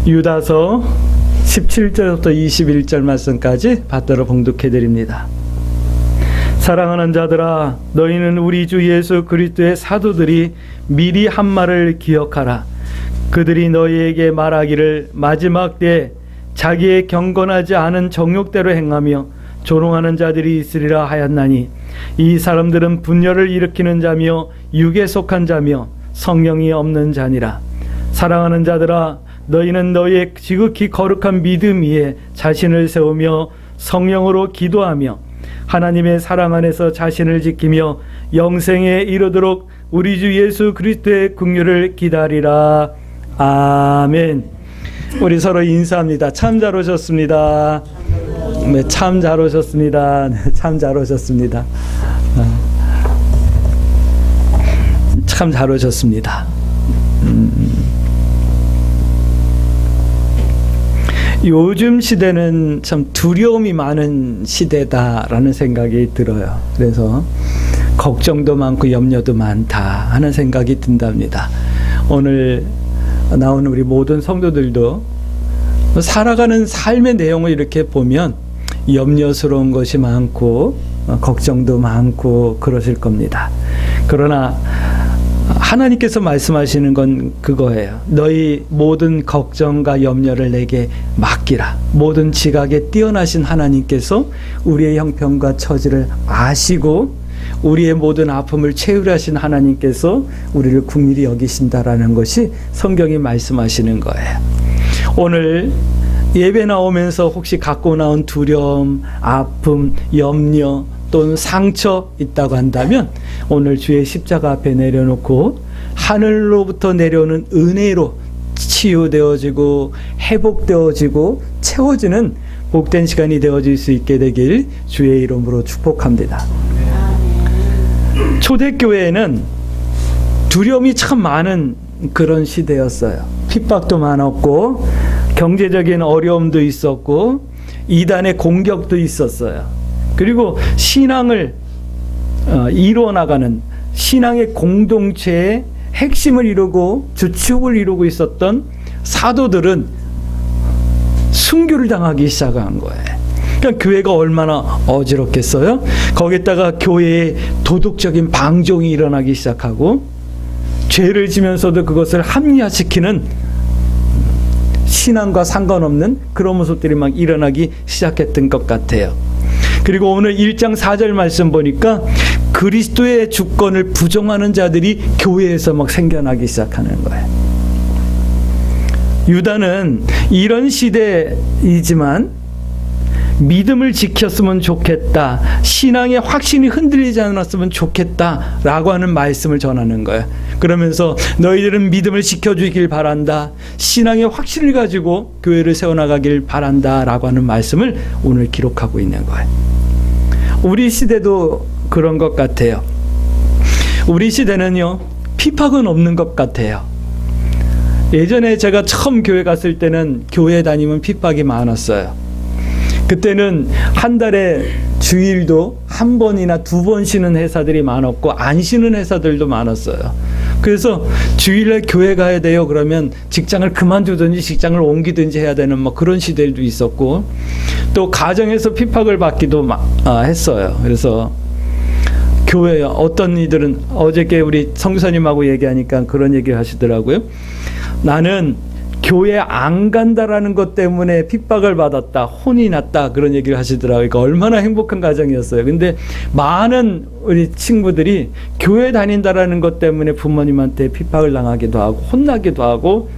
유다서 17절부터 21절 말씀까지 받들어 봉독해 드립니다. 사랑하는 자들아, 너희는 우리 주 예수 그리스도의 사도들이 미리 한 말을 기억하라. 그들이 너희에게 말하기를 마지막 때에 자기의 경건하지 않은 정욕대로 행하며 조롱하는 자들이 있으리라 하였나니, 이 사람들은 분열을 일으키는 자며 육에 속한 자며 성령이 없는 자니라. 사랑하는 자들아, 너희는 너희의 지극히 거룩한 믿음 위에 자신을 세우며 성령으로 기도하며 하나님의 사랑 안에서 자신을 지키며 영생에 이르도록 우리 주 예수 그리스도의 긍휼을 기다리라. 아멘. 우리 서로 인사합니다. 참 잘 오셨습니다. 네, 참 잘 오셨습니다. 네, 참 잘 오셨습니다. 참 잘 오셨습니다. 요즘 시대는 참 두려움이 많은 시대다라는 생각이 들어요. 그래서 걱정도 많고 염려도 많다 하는 생각이 든답니다. 오늘 나오는 우리 모든 성도들도 살아가는 삶의 내용을 이렇게 보면 염려스러운 것이 많고 걱정도 많고 그러실 겁니다. 그러나 하나님께서 말씀하시는 건 그거예요. 너희 모든 걱정과 염려를 내게 맡기라. 모든 지각에 뛰어나신 하나님께서 우리의 형편과 처지를 아시고 우리의 모든 아픔을 채우려신 하나님께서 우리를 긍휼히 여기신다라는 것이 성경이 말씀하시는 거예요. 오늘 예배 나오면서 혹시 갖고 나온 두려움, 아픔, 염려 또는 상처 있다고 한다면 오늘 주의 십자가 앞에 내려놓고 하늘로부터 내려오는 은혜로 치유되어지고 회복되어지고 채워지는 복된 시간이 되어질 수 있게 되길 주의 이름으로 축복합니다. 초대교회에는 두려움이 참 많은 그런 시대였어요. 핍박도 많았고 경제적인 어려움도 있었고 이단의 공격도 있었어요. 그리고 신앙을 이루어나가는 신앙의 공동체의 핵심을 이루고 주축을 이루고 있었던 사도들은 순교를 당하기 시작한 거예요. 그러니까 교회가 얼마나 어지럽겠어요? 거기에다가 교회에 도덕적인 방종이 일어나기 시작하고 죄를 지면서도 그것을 합리화시키는 신앙과 상관없는 그런 모습들이 막 일어나기 시작했던 것 같아요. 그리고 오늘 1장 4절 말씀 보니까 그리스도의 주권을 부정하는 자들이 교회에서 막 생겨나기 시작하는 거예요. 유다는 이런 시대이지만 믿음을 지켰으면 좋겠다, 신앙의 확신이 흔들리지 않았으면 좋겠다 라고 하는 말씀을 전하는 거예요. 그러면서 너희들은 믿음을 지켜주길 바란다, 신앙의 확신을 가지고 교회를 세워나가길 바란다 라고 하는 말씀을 오늘 기록하고 있는 거예요. 우리 시대도 그런 것 같아요. 우리 시대는요, 핍박은 없는 것 같아요. 예전에 제가 처음 교회 갔을 때는 교회 다니면 핍박이 많았어요. 그때는 한 달에 주일도 한 번이나 두 번 쉬는 회사들이 많았고 안 쉬는 회사들도 많았어요. 그래서 주일에 교회 가야 돼요 그러면 직장을 그만두든지 직장을 옮기든지 해야 되는 뭐 그런 시대도 있었고, 또 가정에서 핍박을 받기도 했어요. 그래서 교회 어떤 이들은 어저께 우리 성교사님하고 얘기하니까 그런 얘기를 하시더라고요. 나는 교회 안 간다라는 것 때문에 핍박을 받았다, 혼이 났다, 그런 얘기를 하시더라고요. 그러니까 얼마나 행복한 가정이었어요. 근데 많은 우리 친구들이 교회 다닌다라는 것 때문에 부모님한테 핍박을 당하기도 하고 혼나기도 하고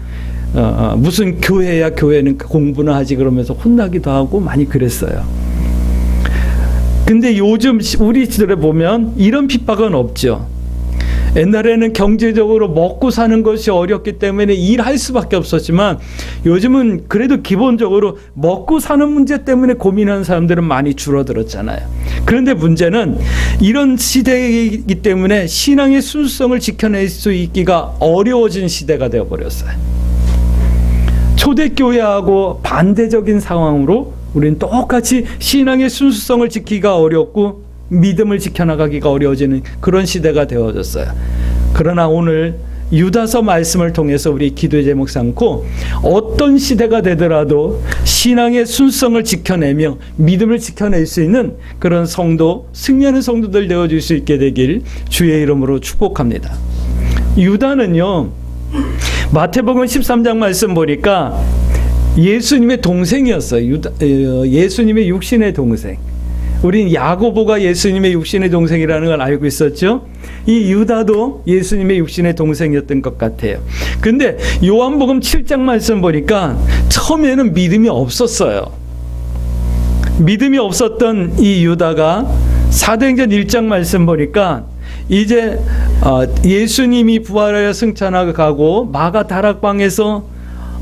무슨 교회야, 교회는 공부나 하지 그러면서 혼나기도 하고 많이 그랬어요. 근데 요즘 우리 시대를 보면 이런 핍박은 없죠. 옛날에는 경제적으로 먹고 사는 것이 어렵기 때문에 일할 수밖에 없었지만 요즘은 그래도 기본적으로 먹고 사는 문제 때문에 고민하는 사람들은 많이 줄어들었잖아요. 그런데 문제는 이런 시대이기 때문에 신앙의 순수성을 지켜낼 수 있기가 어려워진 시대가 되어버렸어요. 초대교회하고 반대적인 상황으로 우리는 똑같이 신앙의 순수성을 지키기가 어렵고 믿음을 지켜나가기가 어려워지는 그런 시대가 되어졌어요. 그러나 오늘 유다서 말씀을 통해서 우리 기도의 제목 삼고 어떤 시대가 되더라도 신앙의 순성을 지켜내며 믿음을 지켜낼 수 있는 그런 성도, 승리하는 성도들 되어줄 수 있게 되길 주의 이름으로 축복합니다. 유다는요, 마태복음 13장 말씀 보니까 예수님의 동생이었어요. 예수님의 육신의 동생. 우린 야고보가 예수님의 육신의 동생이라는 걸 알고 있었죠. 이 유다도 예수님의 육신의 동생이었던 것 같아요. 근데 요한복음 7장 말씀 보니까 처음에는 믿음이 없었어요. 믿음이 없었던 이 유다가 사도행전 1장 말씀 보니까 이제 예수님이 부활하여 승천하고 가고 마가 다락방에서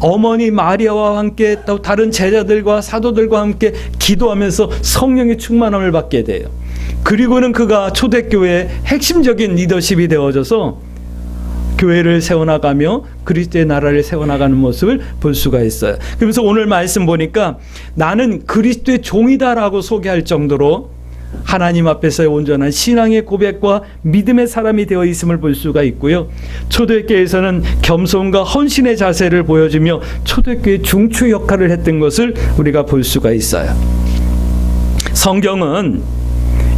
어머니 마리아와 함께 또 다른 제자들과 사도들과 함께 기도하면서 성령의 충만함을 받게 돼요. 그리고는 그가 초대교회의 핵심적인 리더십이 되어져서 교회를 세워나가며 그리스도의 나라를 세워나가는 모습을 볼 수가 있어요. 그러면서 오늘 말씀 보니까 나는 그리스도의 종이다라고 소개할 정도로 하나님 앞에서의 온전한 신앙의 고백과 믿음의 사람이 되어 있음을 볼 수가 있고요. 초대교회에서는 겸손과 헌신의 자세를 보여주며 초대교회 중추 역할을 했던 것을 우리가 볼 수가 있어요. 성경은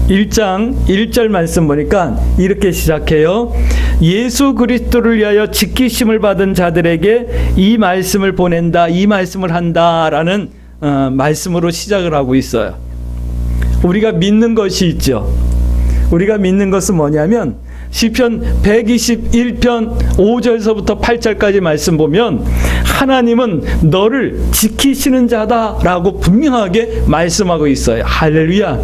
1장 1절 말씀 보니까 이렇게 시작해요. 예수 그리스도를 위하여 지키심을 받은 자들에게 이 말씀을 보낸다, 이 말씀을 한다라는 말씀으로 시작을 하고 있어요. 우리가 믿는 것이 있죠. 우리가 믿는 것은 뭐냐면 시편 121편 5절서부터 8절까지 말씀 보면 하나님은 너를 지키시는 자다라고 분명하게 말씀하고 있어요. 할렐루야.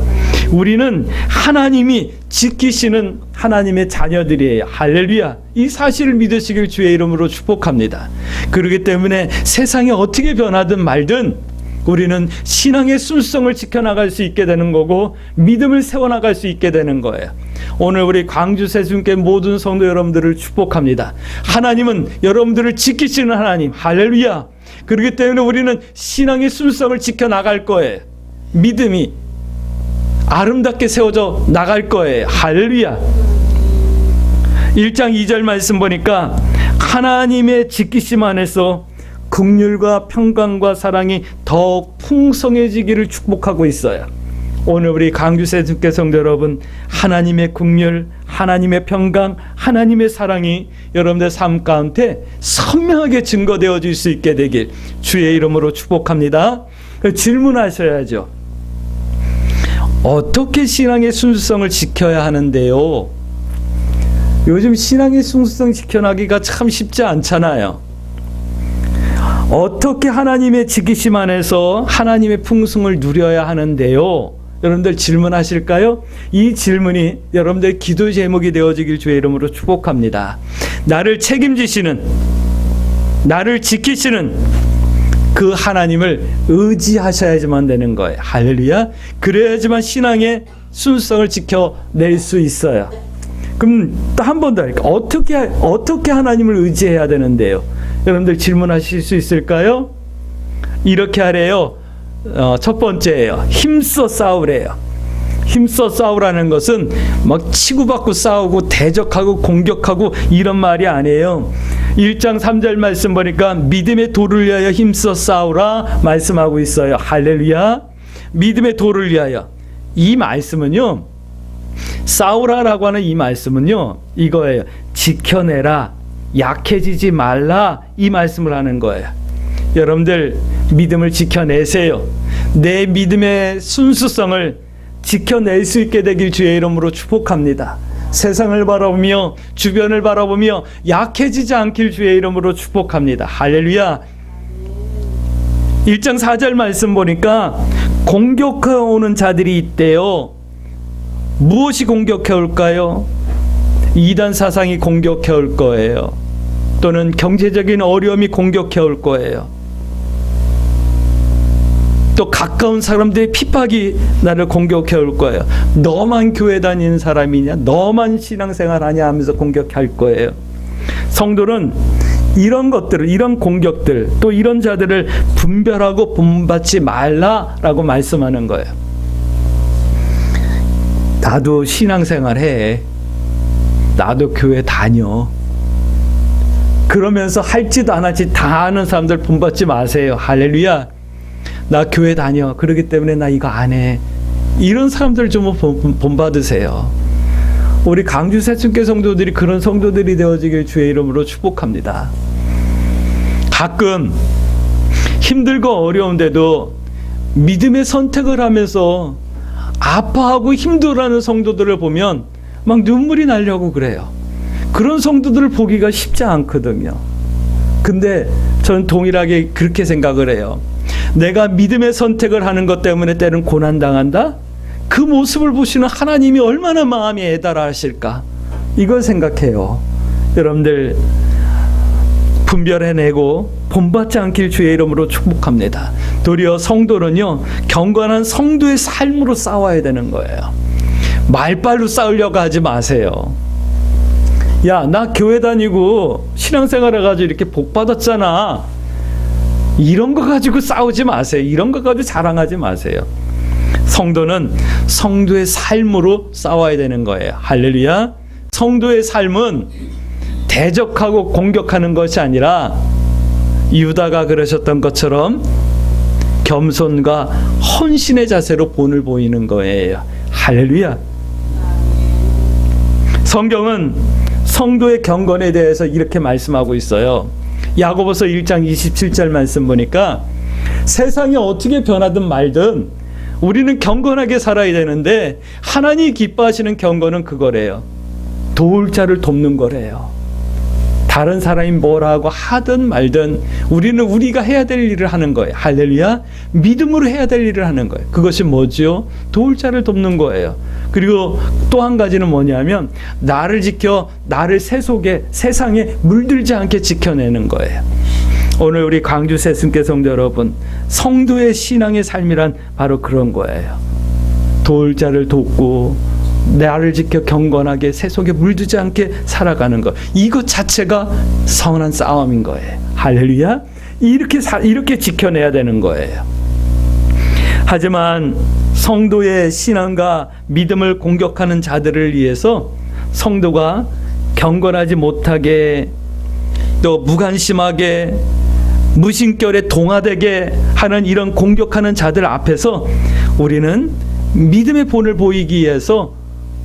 우리는 하나님이 지키시는 하나님의 자녀들이에요. 할렐루야. 이 사실을 믿으시길 주의 이름으로 축복합니다. 그렇기 때문에 세상이 어떻게 변하든 말든 우리는 신앙의 순성을 지켜나갈 수 있게 되는 거고 믿음을 세워나갈 수 있게 되는 거예요. 오늘 우리 광주 세순교회 모든 성도 여러분들을 축복합니다. 하나님은 여러분들을 지키시는 하나님. 할렐루야. 그렇기 때문에 우리는 신앙의 순성을 지켜나갈 거예요. 믿음이 아름답게 세워져 나갈 거예요. 할렐루야. 1장 2절 말씀 보니까 하나님의 지키심 안에서 긍휼과 평강과 사랑이 더욱 풍성해지기를 축복하고 있어요. 오늘 우리 광주 세순교회 성도 여러분, 하나님의 긍휼, 하나님의 평강, 하나님의 사랑이 여러분들 삶 가운데 선명하게 증거되어질 수 있게 되길 주의 이름으로 축복합니다. 질문하셔야죠. 어떻게 신앙의 순수성을 지켜야 하는데요? 요즘 신앙의 순수성 지켜나기가 참 쉽지 않잖아요. 어떻게 하나님의 지키심 안에서 하나님의 풍성을 누려야 하는데요? 여러분들 질문하실까요? 이 질문이 여러분들의 기도 제목이 되어지길 주의 이름으로 축복합니다. 나를 책임지시는, 나를 지키시는 그 하나님을 의지하셔야지만 되는 거예요. 할렐루야. 그래야지만 신앙의 순수성을 지켜낼 수 있어요. 그럼 또 한 번 더 할까? 어떻게 하나님을 의지해야 되는데요? 여러분들 질문하실 수 있을까요? 이렇게 하래요. 첫 번째예요. 힘써 싸우래요. 힘써 싸우라는 것은 막 치고받고 싸우고 대적하고 공격하고 이런 말이 아니에요. 1장 3절 말씀 보니까 믿음의 도를 위하여 힘써 싸우라 말씀하고 있어요. 할렐루야. 믿음의 도를 위하여. 이 말씀은요, 싸우라라고 하는 이 말씀은요, 이거예요. 지켜내라, 약해지지 말라, 이 말씀을 하는 거예요. 여러분들 믿음을 지켜내세요. 내 믿음의 순수성을 지켜낼 수 있게 되길 주의 이름으로 축복합니다. 세상을 바라보며 주변을 바라보며 약해지지 않길 주의 이름으로 축복합니다. 할렐루야. 1장 4절 말씀 보니까 공격해 오는 자들이 있대요. 무엇이 공격해 올까요? 이단 사상이 공격해 올 거예요. 또는 경제적인 어려움이 공격해 올 거예요. 또 가까운 사람들의 핍박이 나를 공격해 올 거예요. 너만 교회 다니는 사람이냐? 너만 신앙생활 하냐? 하면서 공격할 거예요. 성도는 이런 것들을, 이런 공격들, 또 이런 자들을 분별하고 본받지 말라라고 말씀하는 거예요. 나도 신앙생활 해. 나도 교회 다녀. 그러면서 할지도 안 할지 다 아는 사람들 본받지 마세요. 할렐루야. 나 교회 다녀. 그러기 때문에 나 이거 안 해. 이런 사람들 좀 본받으세요. 우리 강주 새순교 성도들이 그런 성도들이 되어지길 주의 이름으로 축복합니다. 가끔 힘들고 어려운데도 믿음의 선택을 하면서 아파하고 힘들어하는 성도들을 보면 막 눈물이 나려고 그래요. 그런 성도들을 보기가 쉽지 않거든요. 근데 저는 동일하게 그렇게 생각을 해요. 내가 믿음의 선택을 하는 것 때문에 때는 고난당한다? 그 모습을 보시는 하나님이 얼마나 마음이 애달하실까? 이걸 생각해요. 여러분들 분별해내고 본받지 않길 주의 이름으로 축복합니다. 도리어 성도는요, 경건한 성도의 삶으로 싸워야 되는 거예요. 말빨로 싸우려고 하지 마세요. 야, 나 교회 다니고 신앙생활 해가지고 이렇게 복 받았잖아. 이런 거 가지고 싸우지 마세요. 이런 거 가지고 자랑하지 마세요. 성도는 성도의 삶으로 싸워야 되는 거예요. 할렐루야. 성도의 삶은 대적하고 공격하는 것이 아니라 유다가 그러셨던 것처럼 겸손과 헌신의 자세로 본을 보이는 거예요. 할렐루야. 성경은 성도의 경건에 대해서 이렇게 말씀하고 있어요. 야고보서 1장 27절 말씀 보니까 세상이 어떻게 변하든 말든 우리는 경건하게 살아야 되는데 하나님이 기뻐하시는 경건은 그거래요. 도울 자를 돕는 거래요. 다른 사람이 뭐라고 하든 말든 우리는 우리가 해야 될 일을 하는 거예요. 할렐루야. 믿음으로 해야 될 일을 하는 거예요. 그것이 뭐지요? 도울 자를 돕는 거예요. 그리고 또 한 가지는 뭐냐면 나를 지켜 나를 세상에 물들지 않게 지켜내는 거예요. 오늘 우리 광주 새순교 성도 여러분, 성도의 신앙의 삶이란 바로 그런 거예요. 도울 자를 돕고 나를 지켜 경건하게 세속에 물들지 않게 살아가는 것, 이것 자체가 선한 싸움인 거예요. 할렐루야. 이렇게 지켜내야 되는 거예요. 하지만 성도의 신앙과 믿음을 공격하는 자들을 위해서 성도가 경건하지 못하게 또 무관심하게 무신결에 동화되게 하는 이런 공격하는 자들 앞에서 우리는 믿음의 본을 보이기 위해서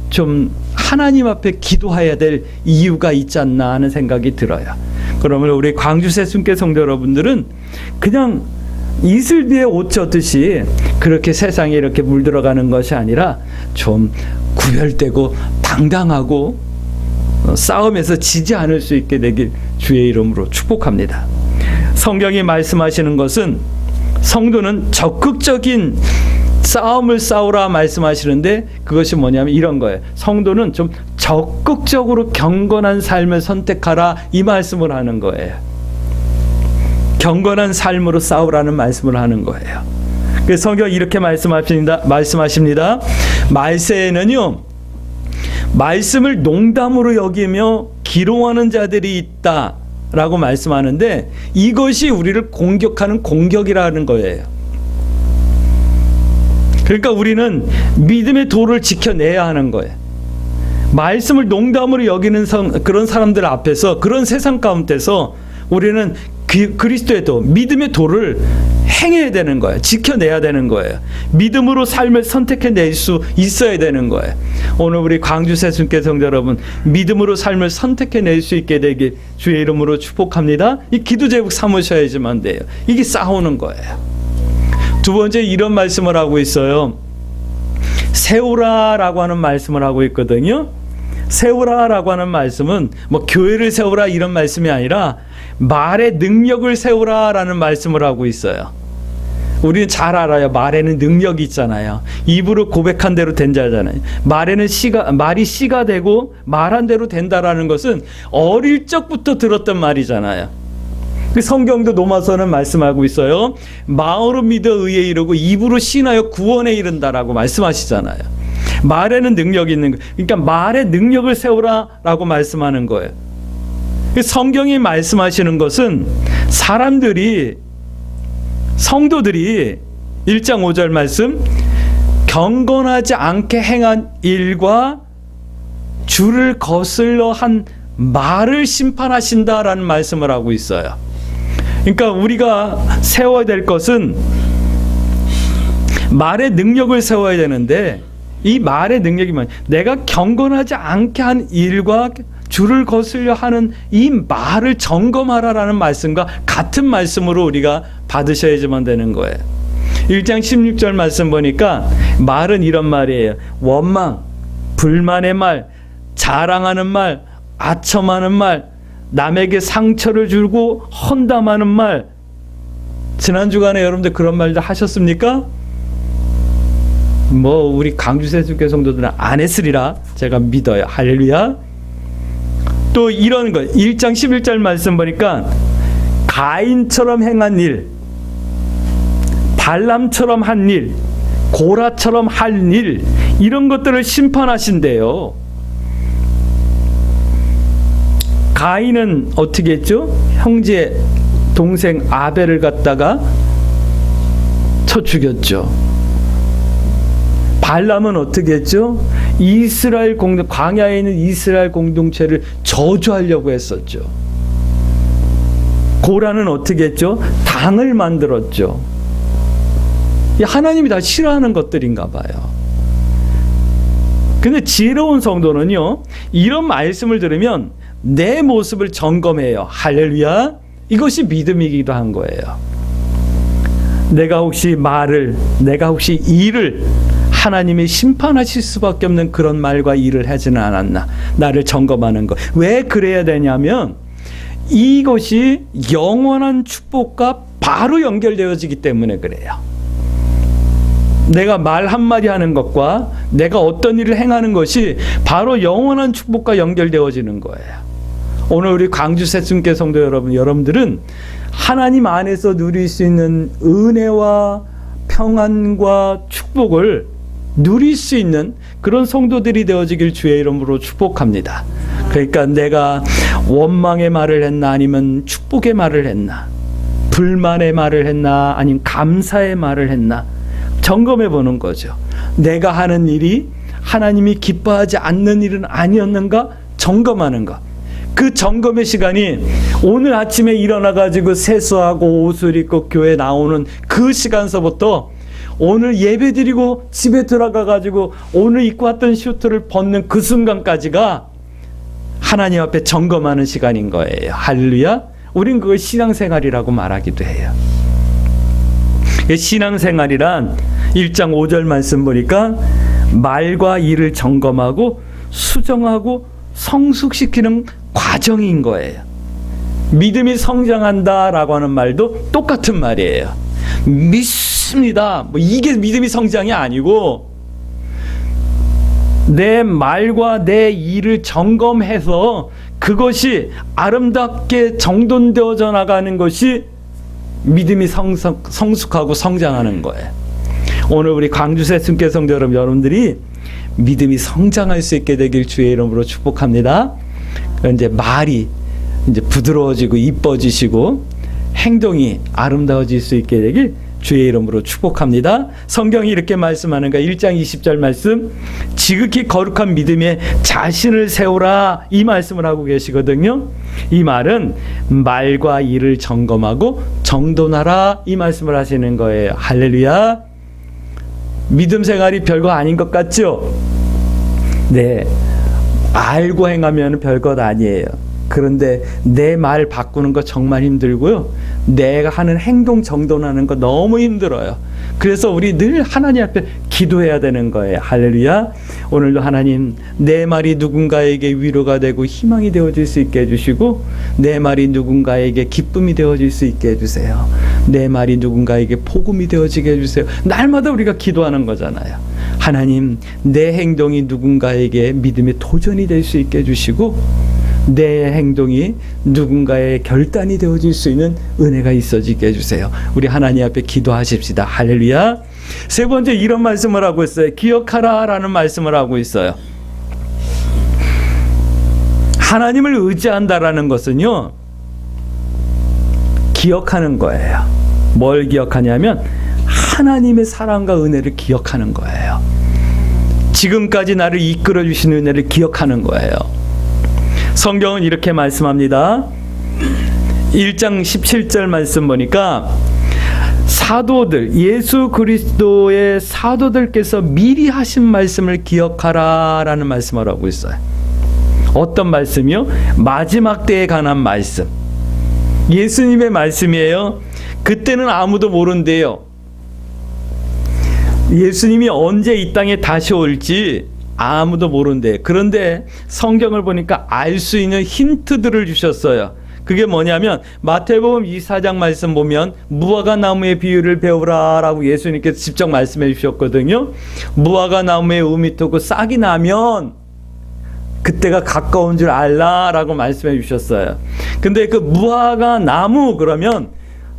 좀 하나님 앞에 기도해야 될 이유가 있지 않나 하는 생각이 들어요. 그러면 우리 광주 새순교 성도 여러분들은 그냥 이슬 뒤에 옷 젖듯이 그렇게 세상에 이렇게 물들어가는 것이 아니라 좀 구별되고 당당하고 싸움에서 지지 않을 수 있게 되길 주의 이름으로 축복합니다. 성경이 말씀하시는 것은 성도는 적극적인 싸움을 싸우라 말씀하시는데 그것이 뭐냐면 이런 거예요. 성도는 좀 적극적으로 경건한 삶을 선택하라 이 말씀을 하는 거예요. 경건한 삶으로 싸우라는 말씀을 하는 거예요. 그래서 성경이 이렇게 말씀하십니다. 말세에는요, 말씀을 농담으로 여기며 기롱하는 자들이 있다라고 말씀하는데 이것이 우리를 공격하는 공격이라는 거예요. 그러니까 우리는 믿음의 도를 지켜내야 하는 거예요. 말씀을 농담으로 여기는 그런 사람들 앞에서, 그런 세상 가운데서 우리는 그리스도의 도, 믿음의 도를 행해야 되는 거예요. 지켜내야 되는 거예요. 믿음으로 삶을 선택해낼 수 있어야 되는 거예요. 오늘 우리 광주 새순교 성도 여러분, 믿음으로 삶을 선택해낼 수 있게 되길 주의 이름으로 축복합니다. 이 기도 제목 삼으셔야지만 돼요. 이게 싸우는 거예요. 두 번째 이런 말씀을 하고 있어요. 세우라라고 하는 말씀을 하고 있거든요. 세우라라고 하는 말씀은 뭐 교회를 세우라 이런 말씀이 아니라 말의 능력을 세우라라는 말씀을 하고 있어요. 우리는 잘 알아요. 말에는 능력이 있잖아요. 입으로 고백한 대로 된다잖아요. 말이 씨가 되고 말한 대로 된다라는 것은 어릴 적부터 들었던 말이잖아요. 성경도 로마서는 말씀하고 있어요. 마음으로 믿어 의에 이르고 입으로 신하여 구원에 이른다라고 말씀하시잖아요. 말에는 능력이 있는 거예요. 그러니까 말의 능력을 세우라라고 말씀하는 거예요. 성경이 말씀하시는 것은 성도들이 1장 5절 말씀, 경건하지 않게 행한 일과 주를 거슬러 한 말을 심판하신다라는 말씀을 하고 있어요. 그러니까 우리가 세워야 될 것은 말의 능력을 세워야 되는데, 이 말의 능력이 뭐냐? 내가 경건하지 않게 한 일과 주를 거스려 하는 이 말을 점검하라라는 말씀과 같은 말씀으로 우리가 받으셔야지만 되는 거예요. 1장 16절 말씀 보니까 말은 이런 말이에요. 원망, 불만의 말, 자랑하는 말, 아첨하는 말, 남에게 상처를 주고 헌담하는 말. 지난 주간에 여러분들 그런 말들 하셨습니까? 뭐 우리 강주세수교 성도들은 안 했으리라 제가 믿어요. 할렐루야. 또 이런 거 1장 11절 말씀 보니까 가인처럼 행한 일, 발람처럼 한 일, 고라처럼 할 일, 이런 것들을 심판하신대요. 가인은 어떻게 했죠? 형제 동생 아벨을 갖다가 쳐 죽였죠. 발람은 어떻게 했죠? 이스라엘 광야에 있는 이스라엘 공동체를 저주하려고 했었죠. 고라는 어떻게 했죠? 당을 만들었죠. 하나님이 다 싫어하는 것들인가 봐요. 근데 지혜로운 성도는요, 이런 말씀을 들으면 내 모습을 점검해요. 할렐루야. 이것이 믿음이기도 한 거예요. 내가 혹시 일을 하나님이 심판하실 수밖에 없는 그런 말과 일을 하지는 않았나, 나를 점검하는 것. 왜 그래야 되냐면 이것이 영원한 축복과 바로 연결되어지기 때문에 그래요. 내가 말 한마디 하는 것과 내가 어떤 일을 행하는 것이 바로 영원한 축복과 연결되어지는 거예요. 오늘 우리 광주 새순교 성도 여러분들은 하나님 안에서 누릴 수 있는 은혜와 평안과 축복을 누릴 수 있는 그런 성도들이 되어지길 주의 이름으로 축복합니다. 그러니까 내가 원망의 말을 했나, 아니면 축복의 말을 했나, 불만의 말을 했나, 아니면 감사의 말을 했나, 점검해 보는 거죠. 내가 하는 일이 하나님이 기뻐하지 않는 일은 아니었는가 점검하는 것. 그 점검의 시간이 오늘 아침에 일어나가지고 세수하고 옷을 입고 교회 나오는 그 시간서부터 오늘 예배 드리고 집에 들어가가지고 오늘 입고 왔던 슈트를 벗는 그 순간까지가 하나님 앞에 점검하는 시간인 거예요. 할렐루야. 우린 그걸 신앙생활이라고 말하기도 해요. 신앙생활이란 1장 5절 말씀 보니까 말과 일을 점검하고 수정하고 성숙시키는 과정인 거예요. 믿음이 성장한다라고 하는 말도 똑같은 말이에요. 믿습니다. 이게 믿음이 성장이 아니고 내 말과 내 일을 점검해서 그것이 아름답게 정돈되어져 나가는 것이 믿음이 성숙하고 성장하는 거예요. 오늘 우리 광주새 순교 성도 여러분들이 믿음이 성장할 수 있게 되길 주의 이름으로 축복합니다. 이제 말이 이제 부드러워지고 이뻐지시고 행동이 아름다워질 수 있게 되길 주의 이름으로 축복합니다. 성경이 이렇게 말씀하는 거 1장 20절 말씀, 지극히 거룩한 믿음에 자신을 세우라, 이 말씀을 하고 계시거든요. 이 말은 말과 일을 점검하고 정돈하라, 이 말씀을 하시는 거예요. 할렐루야. 믿음 생활이 별거 아닌 것 같죠? 네, 알고 행하면 별것 아니에요. 그런데 내 말 바꾸는 거 정말 힘들고요. 내가 하는 행동 정돈하는 거 너무 힘들어요. 그래서 우리 늘 하나님 앞에 기도해야 되는 거예요. 할렐루야. 오늘도 하나님, 내 말이 누군가에게 위로가 되고 희망이 되어질 수 있게 해주시고, 내 말이 누군가에게 기쁨이 되어질 수 있게 해주세요. 내 말이 누군가에게 복음이 되어지게 해주세요. 날마다 우리가 기도하는 거잖아요. 하나님, 내 행동이 누군가에게 믿음의 도전이 될 수 있게 해주시고, 내 행동이 누군가의 결단이 되어질 수 있는 은혜가 있어지게 해주세요. 우리 하나님 앞에 기도하십시다. 할렐루야. 세 번째, 이런 말씀을 하고 있어요. 기억하라 라는 말씀을 하고 있어요. 하나님을 의지한다라는 것은요, 기억하는 거예요. 뭘 기억하냐면 하나님의 사랑과 은혜를 기억하는 거예요. 지금까지 나를 이끌어 주신 은혜를 기억하는 거예요. 성경은 이렇게 말씀합니다. 1장 17절 말씀 보니까 사도들, 예수 그리스도의 사도들께서 미리 하신 말씀을 기억하라 라는 말씀을 하고 있어요. 어떤 말씀이요? 마지막 때에 관한 말씀. 예수님의 말씀이에요. 그때는 아무도 모른대요. 예수님이 언제 이 땅에 다시 올지 아무도 모른대. 그런데 성경을 보니까 알 수 있는 힌트들을 주셨어요. 그게 뭐냐면 마태복음 24장 말씀 보면 무화과 나무의 비유를 배우라 라고 예수님께서 직접 말씀해 주셨거든요. 무화과 나무에 우미 트고 싹이 나면 그때가 가까운 줄 알라 라고 말씀해 주셨어요. 근데 그 무화과 나무 그러면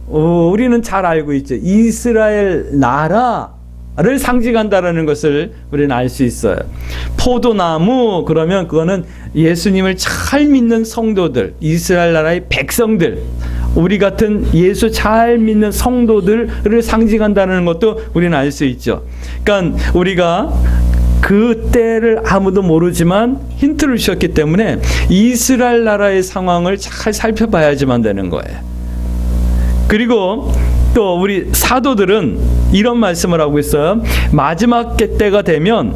우리는 잘 알고 있죠. 이스라엘 나라를 상징한다라는 것을 우리는 알 수 있어요. 포도나무 그러면 그거는 예수님을 잘 믿는 성도들, 이스라엘 나라의 백성들, 우리 같은 예수 잘 믿는 성도들을 상징한다는 것도 우리는 알 수 있죠. 그러니까 우리가 그때를 아무도 모르지만 힌트를 주셨기 때문에 이스라엘 나라의 상황을 잘 살펴봐야지만 되는 거예요. 그리고 또 우리 사도들은 이런 말씀을 하고 있어요. 마지막 때가 되면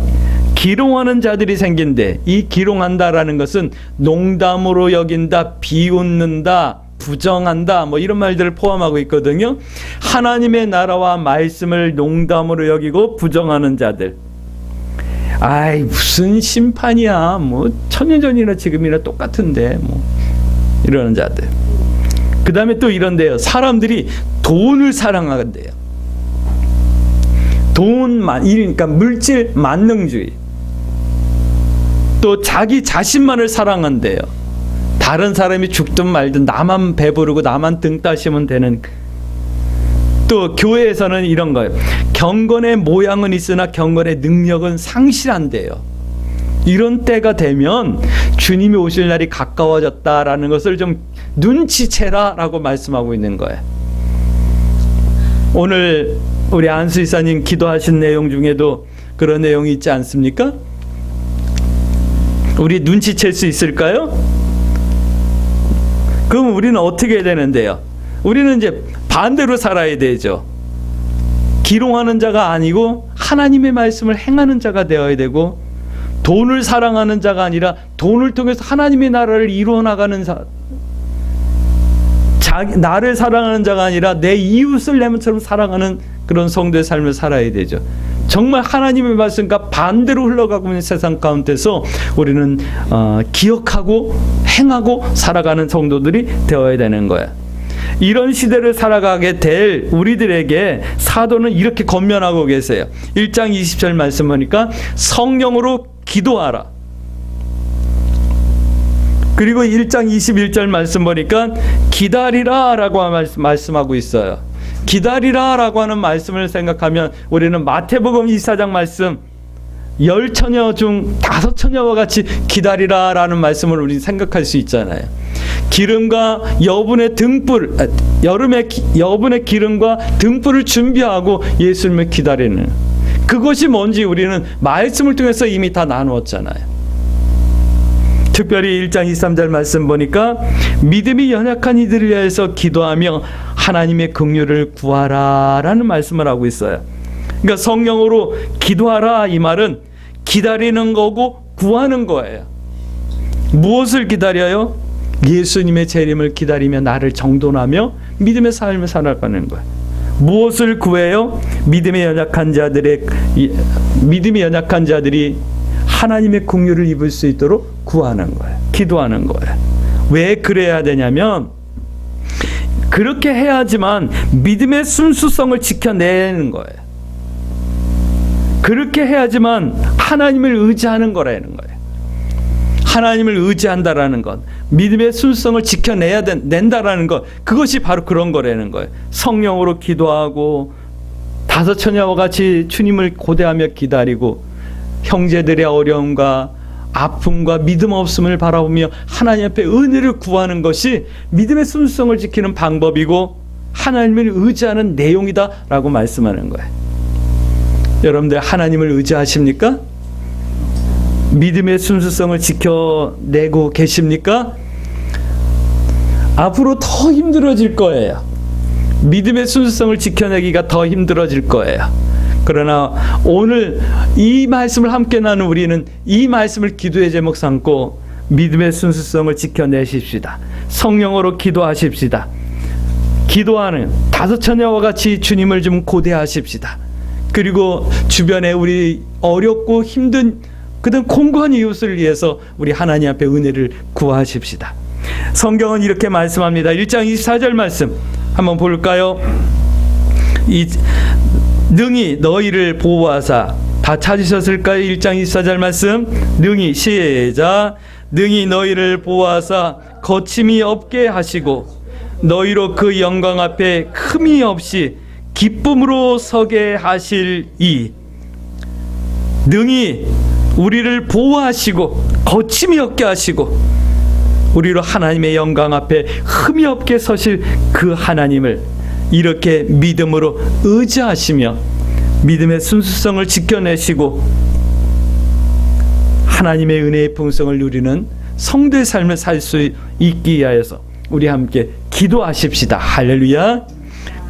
기롱하는 자들이 생긴대. 이 기롱한다라는 것은 농담으로 여긴다, 비웃는다, 부정한다, 뭐 이런 말들을 포함하고 있거든요. 하나님의 나라와 말씀을 농담으로 여기고 부정하는 자들. 아이 무슨 심판이야, 뭐 천년 전이나 지금이나 똑같은데, 뭐 이러는 자들. 그 다음에 또 이런데요. 사람들이 돈을 사랑한대요. 그러니까 물질 만능주의. 또 자기 자신만을 사랑한대요. 다른 사람이 죽든 말든 나만 배부르고 나만 등 따시면 되는. 또 교회에서는 이런 거예요. 경건의 모양은 있으나 경건의 능력은 상실한대요. 이런 때가 되면 주님이 오실 날이 가까워졌다라는 것을 좀 눈치채라 라고 말씀하고 있는 거예요. 오늘 우리 안수 이사님 기도하신 내용 중에도 그런 내용이 있지 않습니까? 우리 눈치챌 수 있을까요? 그럼 우리는 어떻게 해야 되는데요? 우리는 이제 반대로 살아야 되죠. 기롱하는 자가 아니고 하나님의 말씀을 행하는 자가 되어야 되고, 돈을 사랑하는 자가 아니라 돈을 통해서 하나님의 나라를 이루어 나가는 나를 사랑하는 자가 아니라 내 이웃을 내처럼 사랑하는 그런 성도의 삶을 살아야 되죠. 정말 하나님의 말씀과 반대로 흘러가고 있는 세상 가운데서 우리는 기억하고 행하고 살아가는 성도들이 되어야 되는 거예요. 이런 시대를 살아가게 될 우리들에게 사도는 이렇게 권면하고 계세요. 1장 20절 말씀 보니까 성령으로 기도하라. 그리고 1장 21절 말씀 보니까 기다리라 라고 말씀하고 있어요. 기다리라 라고 하는 말씀을 생각하면 우리는 마태복음 24장 말씀 10처녀 중 5처녀와 같이 기다리라 라는 말씀을 우리 생각할 수 있잖아요. 기름과 여분의 등불, 여분의 기름과 등불을 준비하고 예수님을 기다리는, 그것이 뭔지 우리는 말씀을 통해서 이미 다 나누었잖아요. 특별히 1장 23절 말씀 보니까 믿음이 연약한 이들을 위해서 기도하며 하나님의 긍휼을 구하라 라는 말씀을 하고 있어요. 그러니까 성령으로 기도하라, 이 말은 기다리는 거고 구하는 거예요. 무엇을 기다려요? 예수님의 재림을 기다리며 나를 정돈하며 믿음의 삶을 살아가는 거예요. 무엇을 구해요? 믿음이 연약한 자들이 하나님의 긍휼을 입을 수 있도록 구하는 거예요. 기도하는 거예요. 왜 그래야 되냐면 그렇게 해야지만 믿음의 순수성을 지켜내는 거예요. 그렇게 해야지만 하나님을 의지하는 거라는 거예요. 하나님을 의지한다라는 것, 믿음의 순수성을 지켜내야 낸다라는 것, 그것이 바로 그런 거라는 거예요. 성령으로 기도하고 5처녀와 같이 주님을 고대하며 기다리고 형제들의 어려움과 아픔과 믿음 없음을 바라보며 하나님 앞에 은혜를 구하는 것이 믿음의 순수성을 지키는 방법이고 하나님을 의지하는 내용이다라고 말씀하는 거예요. 여러분들 하나님을 의지하십니까? 믿음의 순수성을 지켜내고 계십니까? 앞으로 더 힘들어질 거예요. 믿음의 순수성을 지켜내기가 더 힘들어질 거예요. 그러나 오늘 이 말씀을 함께 나눈 우리는 이 말씀을 기도의 제목 삼고 믿음의 순수성을 지켜내십시다. 성령으로 기도하십시다. 기도하는 다섯 처녀와 같이 주님을 좀 고대하십시다. 그리고 주변에 우리 어렵고 힘든 그런 공고한 이웃을 위해서 우리 하나님 앞에 은혜를 구하십시다. 성경은 이렇게 말씀합니다. 1장 24절 말씀 한번 볼까요? 능히 너희를 보호하사, 다 찾으셨을까요? 1장 24절 말씀 능히, 시작. 능히 너희를 보호하사 거침이 없게 하시고 너희로 그 영광 앞에 흠이 없이 기쁨으로 서게 하실이. 능히 우리를 보호하시고 거침이 없게 하시고 우리로 하나님의 영광 앞에 흠이 없게 서실 그 하나님을 이렇게 믿음으로 의지하시며 믿음의 순수성을 지켜내시고 하나님의 은혜의 풍성을 누리는 성도의 삶을 살 수 있기 위하여서 우리 함께 기도하십시다. 할렐루야.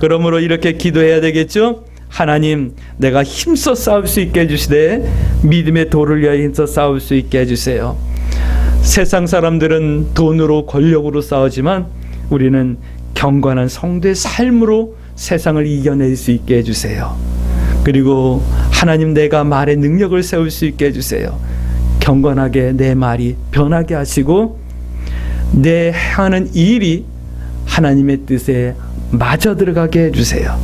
그러므로 이렇게 기도해야 되겠죠? 하나님, 내가 힘써 싸울 수 있게 해주시되 믿음의 도를 위하여 힘써 싸울 수 있게 해주세요. 세상 사람들은 돈으로 권력으로 싸우지만 우리는 경건한 성도의 삶으로 세상을 이겨낼 수 있게 해주세요. 그리고 하나님, 내가 말의 능력을 세울 수 있게 해주세요. 경건하게 내 말이 변하게 하시고 내 하는 일이 하나님의 뜻에 맞아 들어가게 해주세요.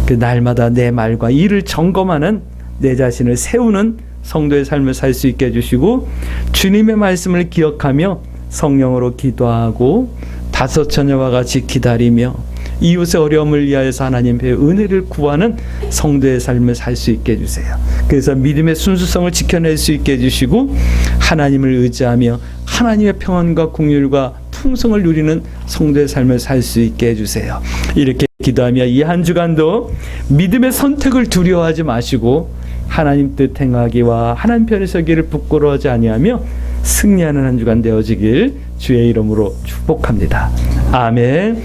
그 날마다 내 말과 일을 점검하는 내 자신을 세우는 성도의 삶을 살 수 있게 해주시고 주님의 말씀을 기억하며 성령으로 기도하고 다섯 처녀와 같이 기다리며 이웃의 어려움을 위하여서 하나님의 은혜를 구하는 성도의 삶을 살 수 있게 해주세요. 그래서 믿음의 순수성을 지켜낼 수 있게 해주시고 하나님을 의지하며 하나님의 평안과 긍휼과 풍성을 누리는 성도의 삶을 살 수 있게 해주세요. 이렇게 기도하며 이 한 주간도 믿음의 선택을 두려워하지 마시고 하나님 뜻 행하기와 하나님 편에 서기를 부끄러워하지 아니하며 승리하는 한 주간 되어지길 주의 이름으로 축복합니다. 아멘.